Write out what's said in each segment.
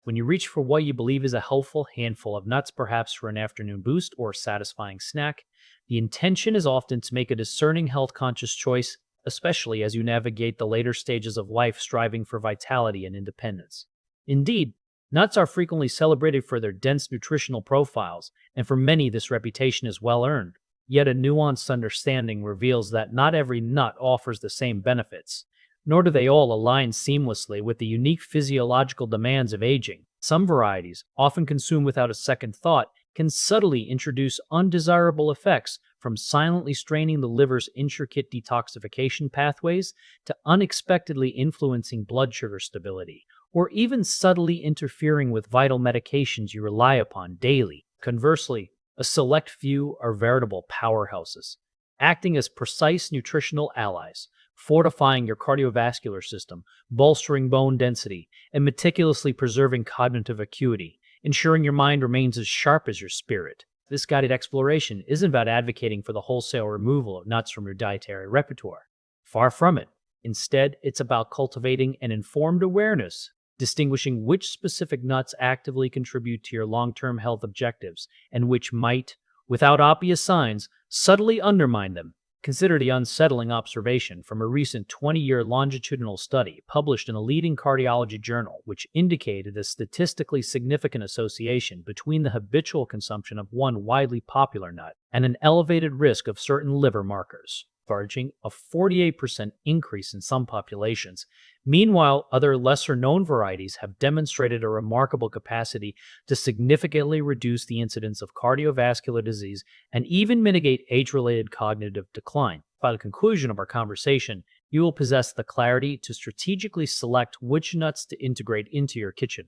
When you reach for what you believe is a helpful handful of nuts, perhaps for an afternoon boost or satisfying snack, the intention is often to make a discerning, health conscious choice, especially as you navigate the later stages of life striving for vitality and independence. Indeed, nuts are frequently celebrated for their dense nutritional profiles, and for many, this reputation is well earned. Yet a nuanced understanding reveals that not every nut offers the same benefits, nor do they all align seamlessly with the unique physiological demands of aging. Some varieties, often consumed without a second thought, can subtly introduce undesirable effects, from silently straining the liver's intricate detoxification pathways to unexpectedly influencing blood sugar stability, or even subtly interfering with vital medications you rely upon daily. Conversely, a select few are veritable powerhouses, acting as precise nutritional allies, fortifying your cardiovascular system, bolstering bone density, and meticulously preserving cognitive acuity, ensuring your mind remains as sharp as your spirit. This guided exploration isn't about advocating for the wholesale removal of nuts from your dietary repertoire. Far from it. Instead, it's about cultivating an informed awareness, distinguishing which specific nuts actively contribute to your long-term health objectives and which might, without obvious signs, subtly undermine them. Consider the unsettling observation from a recent 20-year longitudinal study published in a leading cardiology journal, which indicated a statistically significant association between the habitual consumption of one widely popular nut and an elevated risk of certain liver markers, charging a 48% increase in some populations. Meanwhile, other lesser-known varieties have demonstrated a remarkable capacity to significantly reduce the incidence of cardiovascular disease and even mitigate age-related cognitive decline. By the conclusion of our conversation, you will possess the clarity to strategically select which nuts to integrate into your kitchen,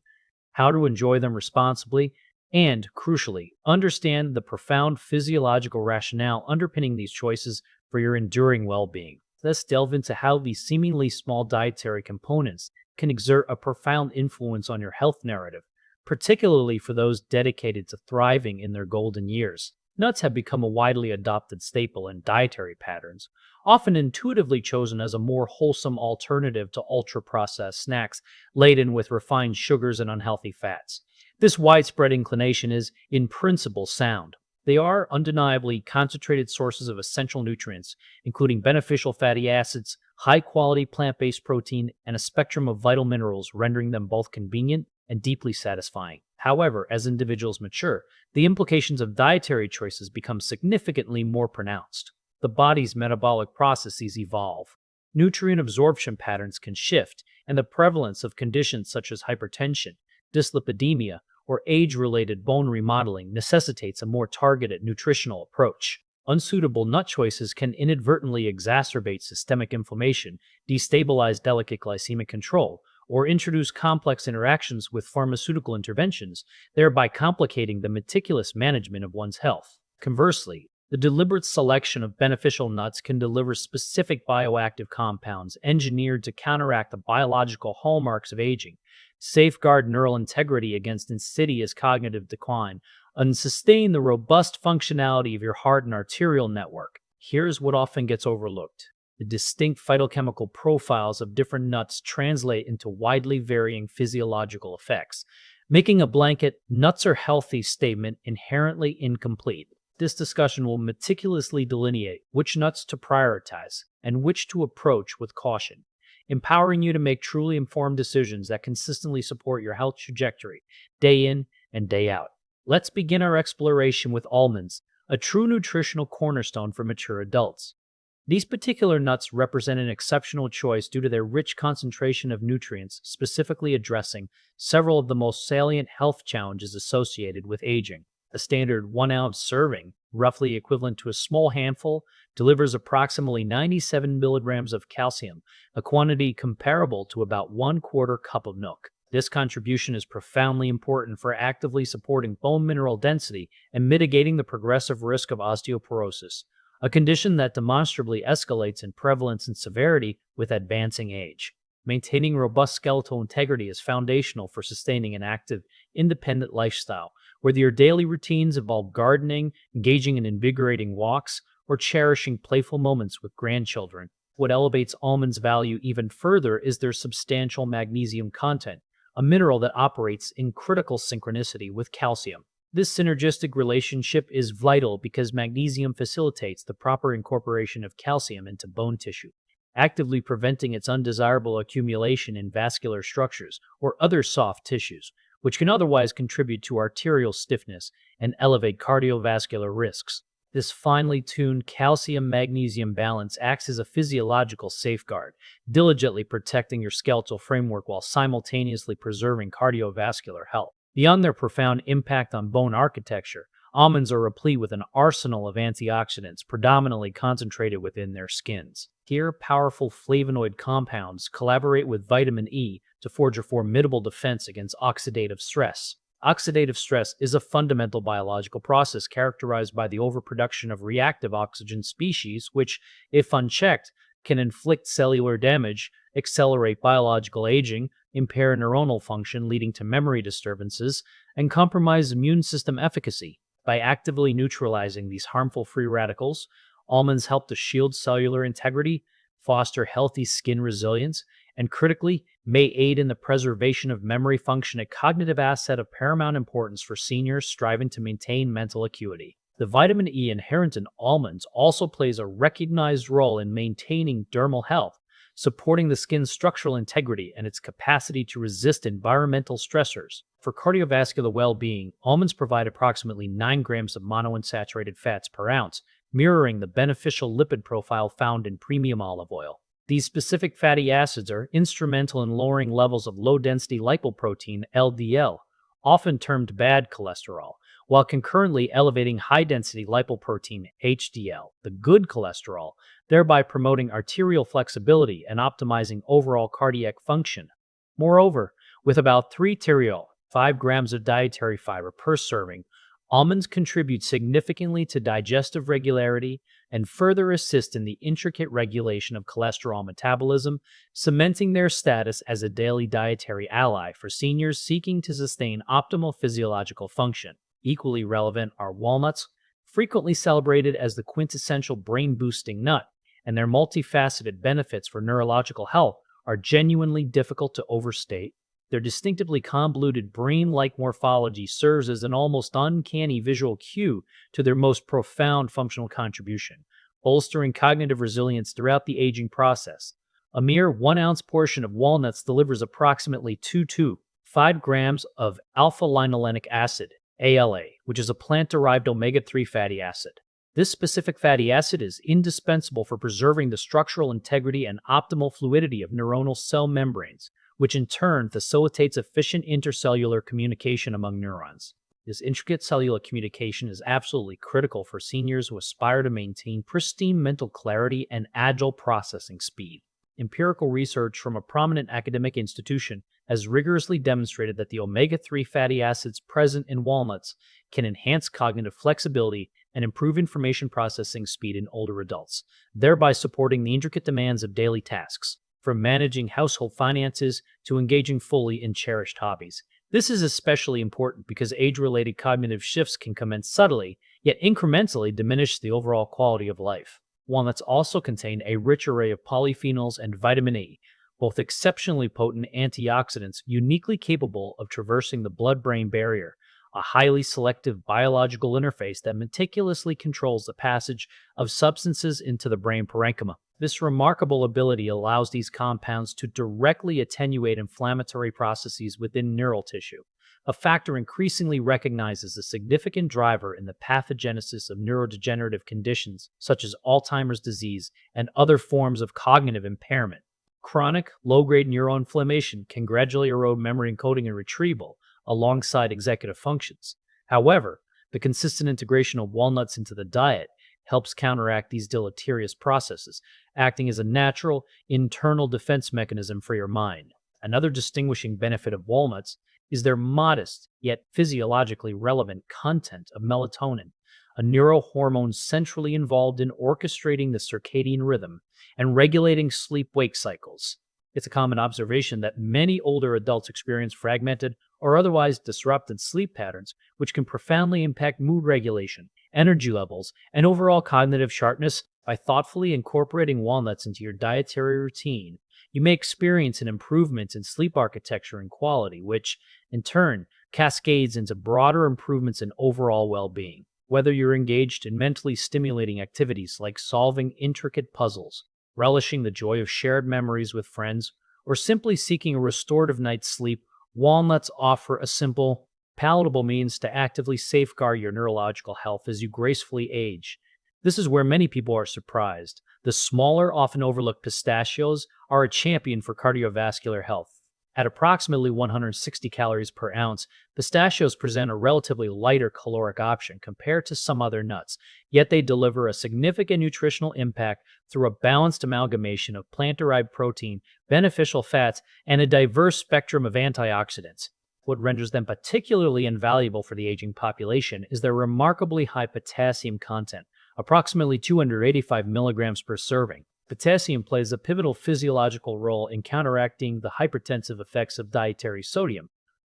how to enjoy them responsibly, and, crucially, understand the profound physiological rationale underpinning these choices for your enduring well-being. Let's delve into how these seemingly small dietary components can exert a profound influence on your health narrative, particularly for those dedicated to thriving in their golden years. Nuts have become a widely adopted staple in dietary patterns, often intuitively chosen as a more wholesome alternative to ultra-processed snacks laden with refined sugars and unhealthy fats. This widespread inclination is, in principle, sound. They are undeniably concentrated sources of essential nutrients, including beneficial fatty acids, high-quality plant-based protein, and a spectrum of vital minerals, rendering them both convenient and deeply satisfying. However, as individuals mature, the implications of dietary choices become significantly more pronounced. The body's metabolic processes evolve. Nutrient absorption patterns can shift, and the prevalence of conditions such as hypertension, dyslipidemia, or age-related bone remodeling necessitates a more targeted nutritional approach. Unsuitable nut choices can inadvertently exacerbate systemic inflammation, destabilize delicate glycemic control, or introduce complex interactions with pharmaceutical interventions, thereby complicating the meticulous management of one's health. Conversely, the deliberate selection of beneficial nuts can deliver specific bioactive compounds engineered to counteract the biological hallmarks of aging, safeguard neural integrity against insidious cognitive decline, and sustain the robust functionality of your heart and arterial network. Here's what often gets overlooked. The distinct phytochemical profiles of different nuts translate into widely varying physiological effects, making a blanket "nuts are healthy" statement inherently incomplete. This discussion will meticulously delineate which nuts to prioritize and which to approach with caution, empowering you to make truly informed decisions that consistently support your health trajectory, day in and day out. Let's begin our exploration with almonds, a true nutritional cornerstone for mature adults. These particular nuts represent an exceptional choice due to their rich concentration of nutrients, specifically addressing several of the most salient health challenges associated with aging. A standard 1-ounce serving, roughly equivalent to a small handful, delivers approximately 97 milligrams of calcium, a quantity comparable to about 1/4 cup of milk. This contribution is profoundly important for actively supporting bone mineral density and mitigating the progressive risk of osteoporosis, a condition that demonstrably escalates in prevalence and severity with advancing age. Maintaining robust skeletal integrity is foundational for sustaining an active, independent lifestyle, whether your daily routines involve gardening, engaging in invigorating walks, or cherishing playful moments with grandchildren. What elevates almonds' value even further is their substantial magnesium content, a mineral that operates in critical synchronicity with calcium. This synergistic relationship is vital because magnesium facilitates the proper incorporation of calcium into bone tissue, actively preventing its undesirable accumulation in vascular structures or other soft tissues, which can otherwise contribute to arterial stiffness and elevate cardiovascular risks. This finely tuned calcium-magnesium balance acts as a physiological safeguard, diligently protecting your skeletal framework while simultaneously preserving cardiovascular health. Beyond their profound impact on bone architecture, almonds are replete with an arsenal of antioxidants predominantly concentrated within their skins. Here, powerful flavonoid compounds collaborate with vitamin E to forge a formidable defense against oxidative stress. Oxidative stress is a fundamental biological process characterized by the overproduction of reactive oxygen species, which, if unchecked, can inflict cellular damage, accelerate biological aging, impair neuronal function leading to memory disturbances, and compromise immune system efficacy. By actively neutralizing these harmful free radicals, almonds help to shield cellular integrity, foster healthy skin resilience, and critically, may aid in the preservation of memory function, a cognitive asset of paramount importance for seniors striving to maintain mental acuity. The vitamin E inherent in almonds also plays a recognized role in maintaining dermal health, supporting the skin's structural integrity and its capacity to resist environmental stressors. For cardiovascular well-being, almonds provide approximately 9 grams of monounsaturated fats per ounce, mirroring the beneficial lipid profile found in premium olive oil. These specific fatty acids are instrumental in lowering levels of low-density lipoprotein (LDL), often termed bad cholesterol, while concurrently elevating high-density lipoprotein (HDL), the good cholesterol, thereby promoting arterial flexibility and optimizing overall cardiac function. Moreover, with about 5 grams of dietary fiber per serving, almonds contribute significantly to digestive regularity and further assist in the intricate regulation of cholesterol metabolism, cementing their status as a daily dietary ally for seniors seeking to sustain optimal physiological function. Equally relevant are walnuts, frequently celebrated as the quintessential brain-boosting nut, and their multifaceted benefits for neurological health are genuinely difficult to overstate. Their distinctively convoluted brain-like morphology serves as an almost uncanny visual cue to their most profound functional contribution, bolstering cognitive resilience throughout the aging process. A mere 1-ounce portion of walnuts delivers approximately 2 to 5 grams of alpha-linolenic acid, ALA, which is a plant-derived omega-3 fatty acid. This specific fatty acid is indispensable for preserving the structural integrity and optimal fluidity of neuronal cell membranes, which in turn facilitates efficient intercellular communication among neurons. This intricate cellular communication is absolutely critical for seniors who aspire to maintain pristine mental clarity and agile processing speed. Empirical research from a prominent academic institution has rigorously demonstrated that the omega-3 fatty acids present in walnuts can enhance cognitive flexibility and improve information processing speed in older adults, thereby supporting the intricate demands of daily tasks, from managing household finances to engaging fully in cherished hobbies. This is especially important because age-related cognitive shifts can commence subtly, yet incrementally diminish the overall quality of life. Walnuts also contain a rich array of polyphenols and vitamin E, both exceptionally potent antioxidants uniquely capable of traversing the blood-brain barrier, a highly selective biological interface that meticulously controls the passage of substances into the brain parenchyma. This remarkable ability allows these compounds to directly attenuate inflammatory processes within neural tissue, a factor increasingly recognized as a significant driver in the pathogenesis of neurodegenerative conditions such as Alzheimer's disease and other forms of cognitive impairment. Chronic, low-grade neuroinflammation can gradually erode memory encoding and retrieval alongside executive functions. However, the consistent integration of walnuts into the diet helps counteract these deleterious processes, acting as a natural, internal defense mechanism for your mind. Another distinguishing benefit of walnuts is their modest, yet physiologically relevant content of melatonin, a neurohormone centrally involved in orchestrating the circadian rhythm and regulating sleep-wake cycles. It's a common observation that many older adults experience fragmented or otherwise disrupted sleep patterns, which can profoundly impact mood regulation, energy levels, and overall cognitive sharpness. By thoughtfully incorporating walnuts into your dietary routine, you may experience an improvement in sleep architecture and quality, which, in turn, cascades into broader improvements in overall well being. Whether you're engaged in mentally stimulating activities like solving intricate puzzles, relishing the joy of shared memories with friends, or simply seeking a restorative night's sleep, walnuts offer a simple, palatable means to actively safeguard your neurological health as you gracefully age. This is where many people are surprised. The smaller, often overlooked pistachios are a champion for cardiovascular health. At approximately 160 calories per ounce, pistachios present a relatively lighter caloric option compared to some other nuts, yet they deliver a significant nutritional impact through a balanced amalgamation of plant-derived protein, beneficial fats, and a diverse spectrum of antioxidants. What renders them particularly invaluable for the aging population is their remarkably high potassium content, approximately 285 milligrams per serving. Potassium plays a pivotal physiological role in counteracting the hypertensive effects of dietary sodium,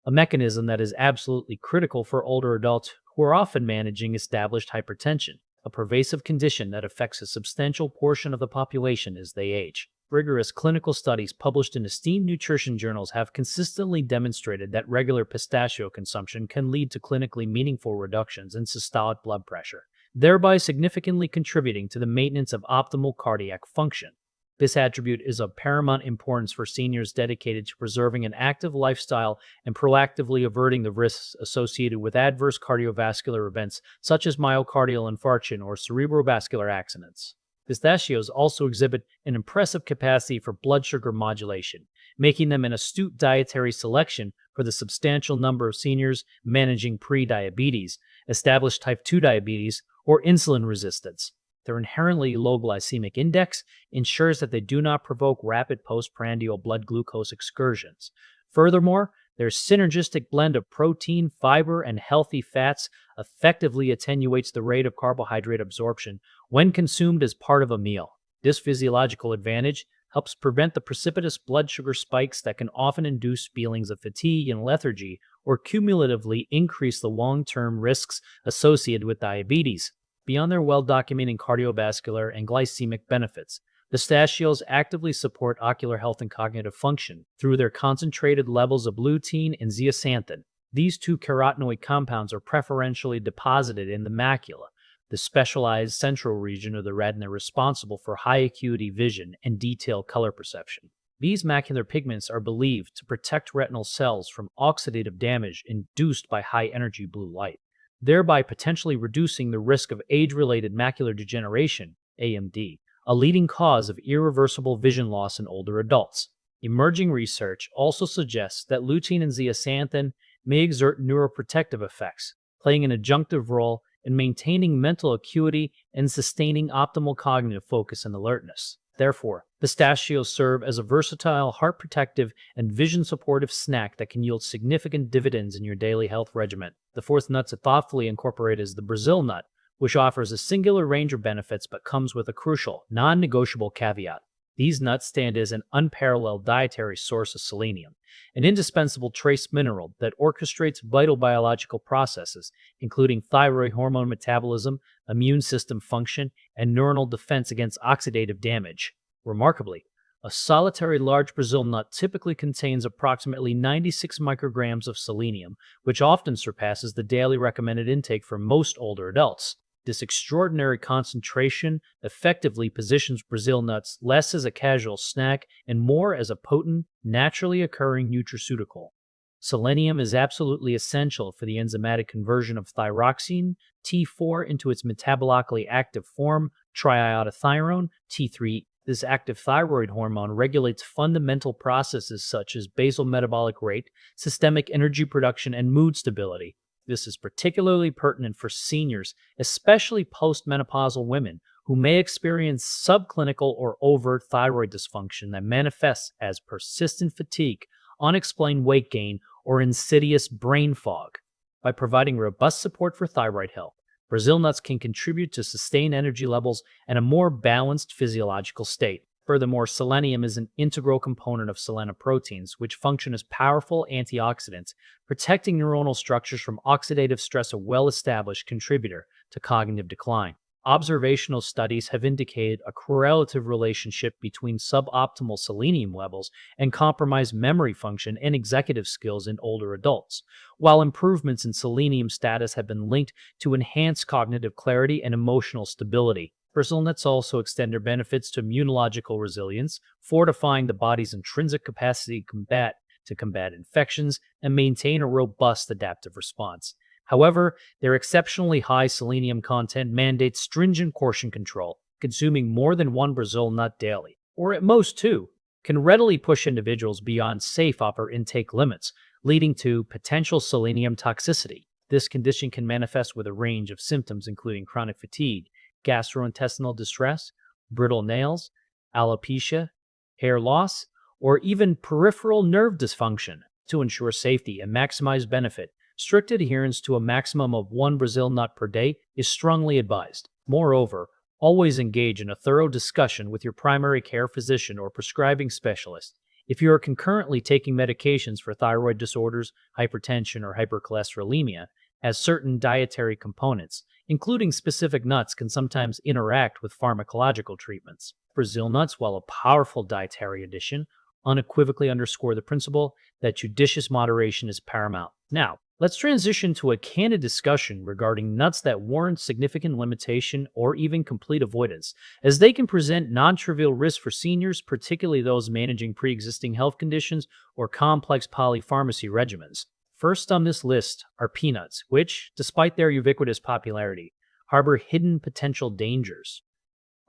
a mechanism that is absolutely critical for older adults who are often managing established hypertension, a pervasive condition that affects a substantial portion of the population as they age. Rigorous clinical studies published in esteemed nutrition journals have consistently demonstrated that regular pistachio consumption can lead to clinically meaningful reductions in systolic blood pressure, thereby significantly contributing to the maintenance of optimal cardiac function. This attribute is of paramount importance for seniors dedicated to preserving an active lifestyle and proactively averting the risks associated with adverse cardiovascular events such as myocardial infarction or cerebrovascular accidents. Pistachios also exhibit an impressive capacity for blood sugar modulation, making them an astute dietary selection for the substantial number of seniors managing pre-diabetes, established type 2 diabetes, or insulin resistance. Their inherently low glycemic index ensures that they do not provoke rapid postprandial blood glucose excursions. Furthermore, their synergistic blend of protein, fiber, and healthy fats effectively attenuates the rate of carbohydrate absorption when consumed as part of a meal. This physiological advantage helps prevent the precipitous blood sugar spikes that can often induce feelings of fatigue and lethargy or cumulatively increase the long-term risks associated with diabetes. Beyond their well-documented cardiovascular and glycemic benefits, pistachios actively support ocular health and cognitive function through their concentrated levels of lutein and zeaxanthin. These two carotenoid compounds are preferentially deposited in the macula, the specialized central region of the retina responsible for high-acuity vision and detailed color perception. These macular pigments are believed to protect retinal cells from oxidative damage induced by high-energy blue light, thereby potentially reducing the risk of age-related macular degeneration, AMD, a leading cause of irreversible vision loss in older adults. Emerging research also suggests that lutein and zeaxanthin may exert neuroprotective effects, playing an adjunctive role in maintaining mental acuity and sustaining optimal cognitive focus and alertness. Therefore, pistachios serve as a versatile, heart-protective, and vision-supportive snack that can yield significant dividends in your daily health regimen. The fourth nut to thoughtfully incorporate is the Brazil nut, which offers a singular range of benefits but comes with a crucial, non-negotiable caveat. These nuts stand as an unparalleled dietary source of selenium, an indispensable trace mineral that orchestrates vital biological processes, including thyroid hormone metabolism, immune system function, and neuronal defense against oxidative damage. Remarkably, a solitary large Brazil nut typically contains approximately 96 micrograms of selenium, which often surpasses the daily recommended intake for most older adults. This extraordinary concentration effectively positions Brazil nuts less as a casual snack and more as a potent, naturally occurring nutraceutical. Selenium is absolutely essential for the enzymatic conversion of thyroxine, T4, into its metabolically active form, triiodothyronine, T3. This active thyroid hormone regulates fundamental processes such as basal metabolic rate, systemic energy production, and mood stability. This is particularly pertinent for seniors, especially postmenopausal women, who may experience subclinical or overt thyroid dysfunction that manifests as persistent fatigue, unexplained weight gain, or insidious brain fog. By providing robust support for thyroid health, Brazil nuts can contribute to sustained energy levels and a more balanced physiological state. Furthermore, selenium is an integral component of selenoproteins, which function as powerful antioxidants, protecting neuronal structures from oxidative stress, a well-established contributor to cognitive decline. Observational studies have indicated a correlative relationship between suboptimal selenium levels and compromised memory function and executive skills in older adults, while improvements in selenium status have been linked to enhanced cognitive clarity and emotional stability. Brazil nuts also extend their benefits to immunological resilience, fortifying the body's intrinsic capacity to combat infections and maintain a robust adaptive response. However, their exceptionally high selenium content mandates stringent portion control. Consuming more than one Brazil nut daily, or at most two, can readily push individuals beyond safe upper intake limits, leading to potential selenium toxicity. This condition can manifest with a range of symptoms including chronic fatigue, gastrointestinal distress, brittle nails, alopecia, hair loss, or even peripheral nerve dysfunction. To ensure safety and maximize benefit, strict adherence to a maximum of one Brazil nut per day is strongly advised. Moreover, always engage in a thorough discussion with your primary care physician or prescribing specialist. If you are concurrently taking medications for thyroid disorders, hypertension, or hypercholesterolemia, as certain dietary components, including specific nuts, can sometimes interact with pharmacological treatments. Brazil nuts, while a powerful dietary addition, unequivocally underscore the principle that judicious moderation is paramount. Now, let's transition to a candid discussion regarding nuts that warrant significant limitation or even complete avoidance, as they can present non-trivial risks for seniors, particularly those managing pre-existing health conditions or complex polypharmacy regimens. First on this list are peanuts, which, despite their ubiquitous popularity, harbor hidden potential dangers.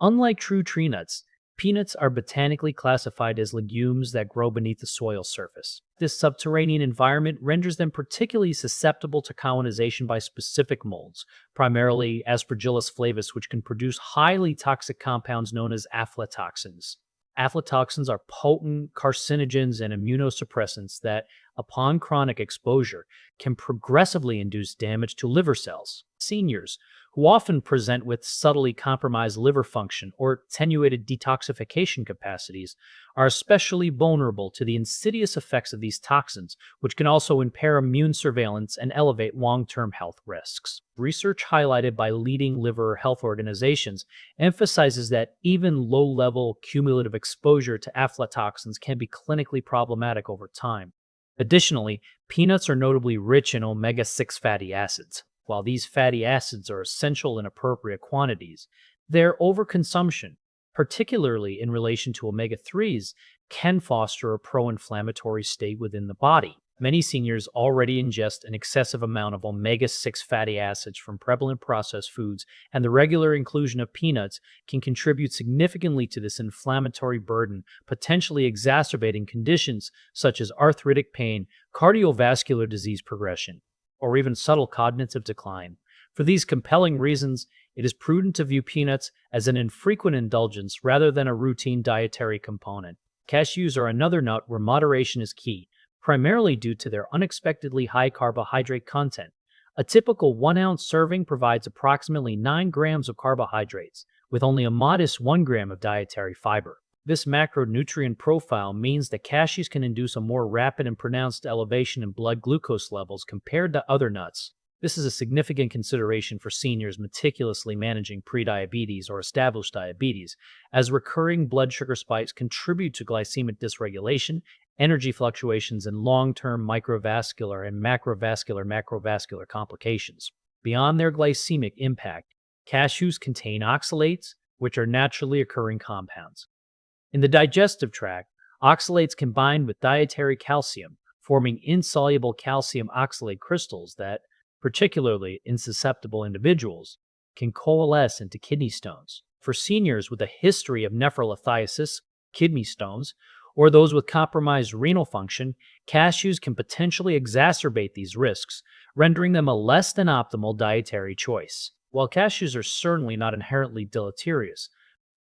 Unlike true tree nuts, peanuts are botanically classified as legumes that grow beneath the soil surface. This subterranean environment renders them particularly susceptible to colonization by specific molds, primarily Aspergillus flavus, which can produce highly toxic compounds known as aflatoxins. Aflatoxins are potent carcinogens and immunosuppressants that, upon chronic exposure, can progressively induce damage to liver cells. Seniors, who often present with subtly compromised liver function or attenuated detoxification capacities, are especially vulnerable to the insidious effects of these toxins, which can also impair immune surveillance and elevate long-term health risks. Research highlighted by leading liver health organizations emphasizes that even low-level cumulative exposure to aflatoxins can be clinically problematic over time. Additionally, peanuts are notably rich in omega-6 fatty acids. While these fatty acids are essential in appropriate quantities, their overconsumption, particularly in relation to omega-3s, can foster a pro-inflammatory state within the body. Many seniors already ingest an excessive amount of omega-6 fatty acids from prevalent processed foods, and the regular inclusion of peanuts can contribute significantly to this inflammatory burden, potentially exacerbating conditions such as arthritic pain, cardiovascular disease progression, or even subtle cognitive decline. For these compelling reasons, it is prudent to view peanuts as an infrequent indulgence rather than a routine dietary component. Cashews are another nut where moderation is key, primarily due to their unexpectedly high carbohydrate content. A typical 1-ounce serving provides approximately 9 grams of carbohydrates, with only a modest 1 gram of dietary fiber. This macronutrient profile means that cashews can induce a more rapid and pronounced elevation in blood glucose levels compared to other nuts. This is a significant consideration for seniors meticulously managing prediabetes or established diabetes, as recurring blood sugar spikes contribute to glycemic dysregulation, energy fluctuations, and long-term microvascular and macrovascular complications. Beyond their glycemic impact, cashews contain oxalates, which are naturally occurring compounds. In the digestive tract, oxalates combine with dietary calcium, forming insoluble calcium oxalate crystals that, particularly in susceptible individuals, can coalesce into kidney stones. For seniors with a history of nephrolithiasis, kidney stones, or those with compromised renal function, cashews can potentially exacerbate these risks, rendering them a less than optimal dietary choice. While cashews are certainly not inherently deleterious,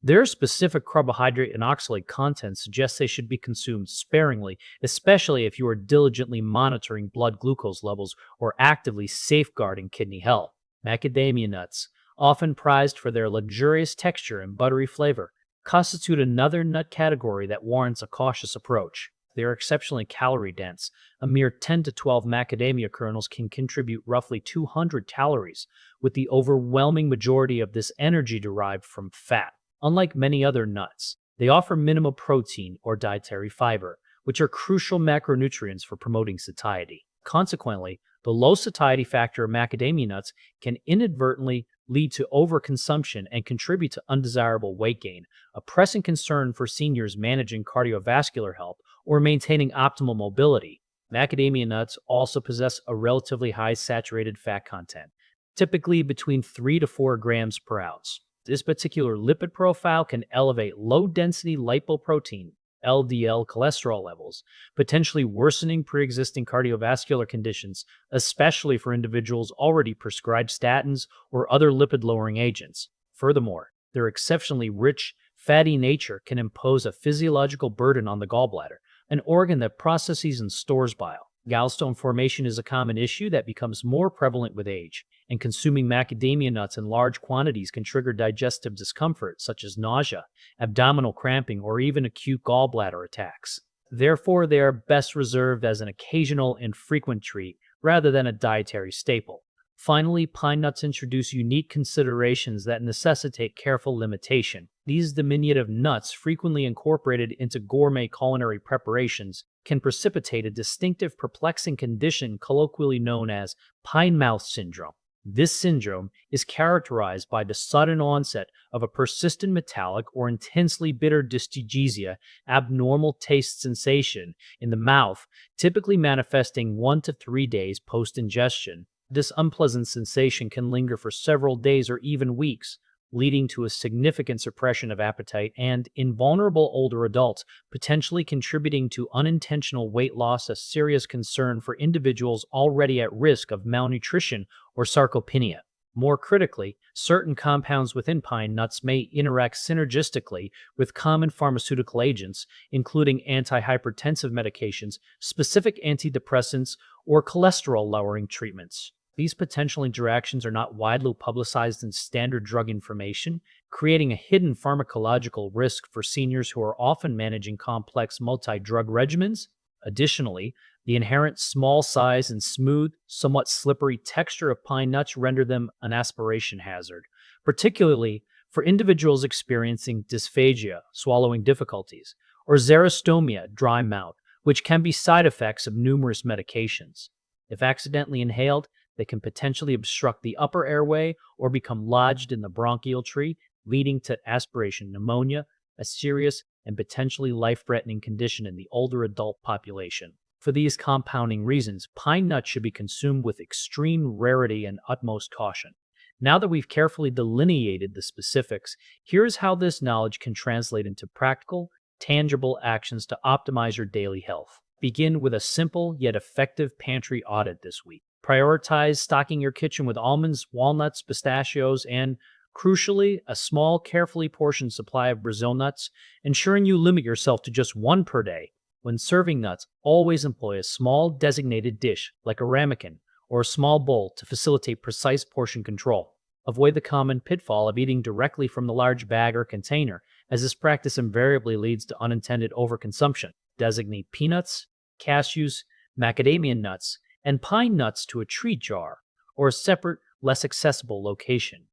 their specific carbohydrate and oxalate content suggests they should be consumed sparingly, especially if you are diligently monitoring blood glucose levels or actively safeguarding kidney health. Macadamia nuts, often prized for their luxurious texture and buttery flavor, constitute another nut category that warrants a cautious approach. they are exceptionally calorie dense. A mere 10 to 12 macadamia kernels can contribute roughly 200 calories, with the overwhelming majority of this energy derived from fat. Unlike many other nuts, they offer minimal protein or dietary fiber, which are crucial macronutrients for promoting satiety. Consequently, the low satiety factor of macadamia nuts can inadvertently lead to overconsumption and contribute to undesirable weight gain, a pressing concern for seniors managing cardiovascular health or maintaining optimal mobility. Macadamia nuts also possess a relatively high saturated fat content, typically between 3 to 4 grams per ounce. This particular lipid profile can elevate low-density lipoprotein (LDL) cholesterol levels, potentially worsening pre-existing cardiovascular conditions, especially for individuals already prescribed statins or other lipid-lowering agents. Furthermore, their exceptionally rich, fatty nature can impose a physiological burden on the gallbladder, an organ that processes and stores bile. Gallstone formation is a common issue that becomes more prevalent with age, and consuming macadamia nuts in large quantities can trigger digestive discomfort such as nausea, abdominal cramping, or even acute gallbladder attacks. Therefore, they are best reserved as an occasional and frequent treat rather than a dietary staple. Finally, pine nuts introduce unique considerations that necessitate careful limitation. These diminutive nuts, frequently incorporated into gourmet culinary preparations, can precipitate a distinctive, perplexing condition colloquially known as pine mouth syndrome. This syndrome is characterized by the sudden onset of a persistent metallic or intensely bitter dysgeusia, abnormal taste sensation in the mouth, typically manifesting 1 to 3 days post-ingestion. This unpleasant sensation can linger for several days or even weeks, leading to a significant suppression of appetite and, in vulnerable older adults, potentially contributing to unintentional weight loss, a serious concern for individuals already at risk of malnutrition or sarcopenia. More critically, certain compounds within pine nuts may interact synergistically with common pharmaceutical agents, including antihypertensive medications, specific antidepressants, or cholesterol-lowering treatments. These potential interactions are not widely publicized in standard drug information, creating a hidden pharmacological risk for seniors who are often managing complex multi-drug regimens. Additionally, the inherent small size and smooth, somewhat slippery texture of pine nuts render them an aspiration hazard, particularly for individuals experiencing dysphagia, swallowing difficulties, or xerostomia, dry mouth, which can be side effects of numerous medications. If accidentally inhaled, they can potentially obstruct the upper airway or become lodged in the bronchial tree, leading to aspiration pneumonia, a serious and potentially life-threatening condition in the older adult population. For these compounding reasons, pine nuts should be consumed with extreme rarity and utmost caution. Now that we've carefully delineated the specifics, here's how this knowledge can translate into practical, tangible actions to optimize your daily health. Begin with a simple yet effective pantry audit this week. Prioritize stocking your kitchen with almonds, walnuts, pistachios, and, crucially, a small, carefully portioned supply of Brazil nuts, ensuring you limit yourself to just one per day. When serving nuts, always employ a small designated dish like a ramekin or a small bowl to facilitate precise portion control. Avoid the common pitfall of eating directly from the large bag or container, as this practice invariably leads to unintended overconsumption. Designate peanuts, cashews, macadamia nuts, and pine nuts to a treat jar or a separate, less accessible location,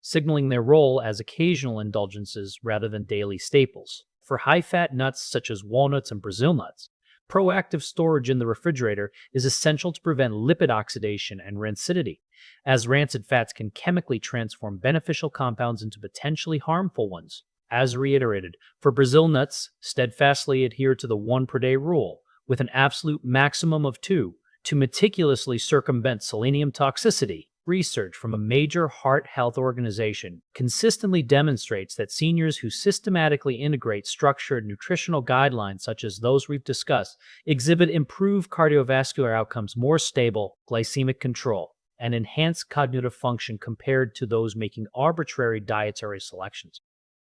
signaling their role as occasional indulgences rather than daily staples. For high-fat nuts such as walnuts and Brazil nuts, proactive storage in the refrigerator is essential to prevent lipid oxidation and rancidity, as rancid fats can chemically transform beneficial compounds into potentially harmful ones. As reiterated, for Brazil nuts, steadfastly adhere to the 1 per day rule, with an absolute maximum of 2, to meticulously circumvent selenium toxicity. Research from a major heart health organization consistently demonstrates that seniors who systematically integrate structured nutritional guidelines such as those we've discussed exhibit improved cardiovascular outcomes, more stable glycemic control, and enhanced cognitive function compared to those making arbitrary dietary selections.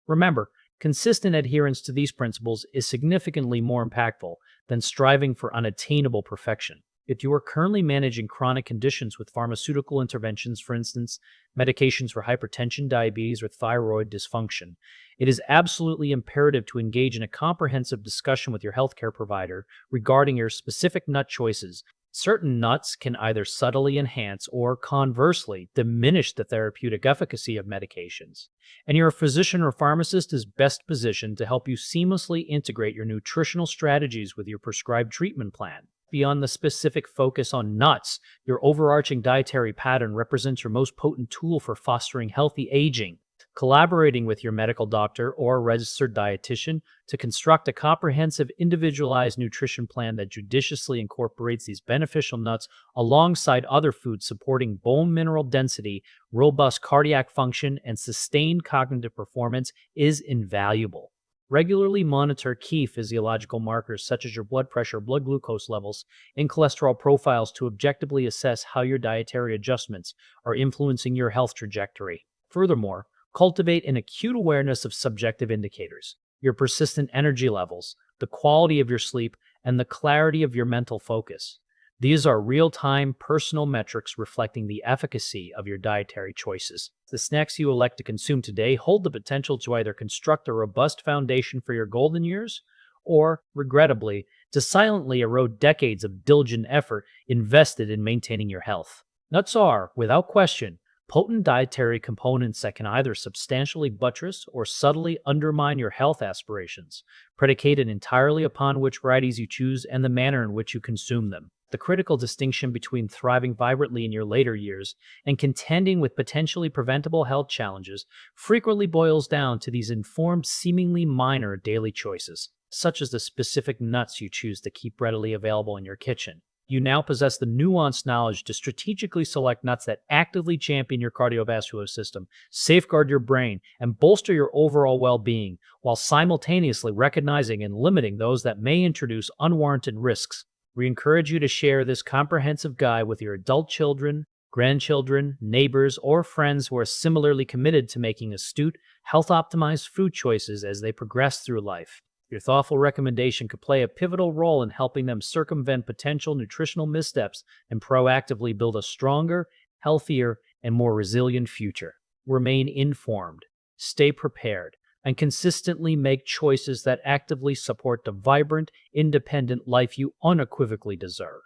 Remember, consistent adherence to these principles is significantly more impactful than striving for unattainable perfection. If you are currently managing chronic conditions with pharmaceutical interventions, for instance, medications for hypertension, diabetes, or thyroid dysfunction, it is absolutely imperative to engage in a comprehensive discussion with your healthcare provider regarding your specific nut choices. Certain nuts can either subtly enhance or, conversely, diminish the therapeutic efficacy of medications, and your physician or pharmacist is best positioned to help you seamlessly integrate your nutritional strategies with your prescribed treatment plan. Beyond the specific focus on nuts, your overarching dietary pattern represents your most potent tool for fostering healthy aging. Collaborating with your medical doctor or registered dietitian to construct a comprehensive, individualized nutrition plan that judiciously incorporates these beneficial nuts alongside other foods supporting bone mineral density, robust cardiac function, and sustained cognitive performance is invaluable. Regularly monitor key physiological markers such as your blood pressure, blood glucose levels, and cholesterol profiles to objectively assess how your dietary adjustments are influencing your health trajectory. Furthermore, cultivate an acute awareness of subjective indicators, your persistent energy levels, the quality of your sleep, and the clarity of your mental focus. These are real-time personal metrics reflecting the efficacy of your dietary choices. The snacks you elect to consume today hold the potential to either construct a robust foundation for your golden years or, regrettably, to silently erode decades of diligent effort invested in maintaining your health. Nuts are, without question, potent dietary components that can either substantially buttress or subtly undermine your health aspirations, predicated entirely upon which varieties you choose and the manner in which you consume them. The critical distinction between thriving vibrantly in your later years and contending with potentially preventable health challenges frequently boils down to these informed, seemingly minor daily choices, such as the specific nuts you choose to keep readily available in your kitchen. You now possess the nuanced knowledge to strategically select nuts that actively champion your cardiovascular system, safeguard your brain, and bolster your overall well-being, while simultaneously recognizing and limiting those that may introduce unwarranted risks. We encourage you to share this comprehensive guide with your adult children, grandchildren, neighbors, or friends who are similarly committed to making astute, health-optimized food choices as they progress through life. Your thoughtful recommendation could play a pivotal role in helping them circumvent potential nutritional missteps and proactively build a stronger, healthier, and more resilient future. Remain informed, stay prepared, and consistently make choices that actively support the vibrant, independent life you unequivocally deserve.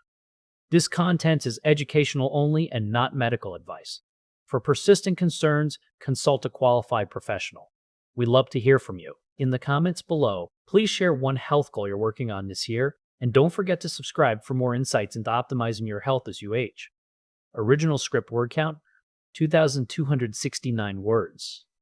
This content is educational only and not medical advice. For persistent concerns, consult a qualified professional. We'd love to hear from you. In the comments below, please share one health goal you're working on this year, and don't forget to subscribe for more insights into optimizing your health as you age. Original script word count, 2,269 words.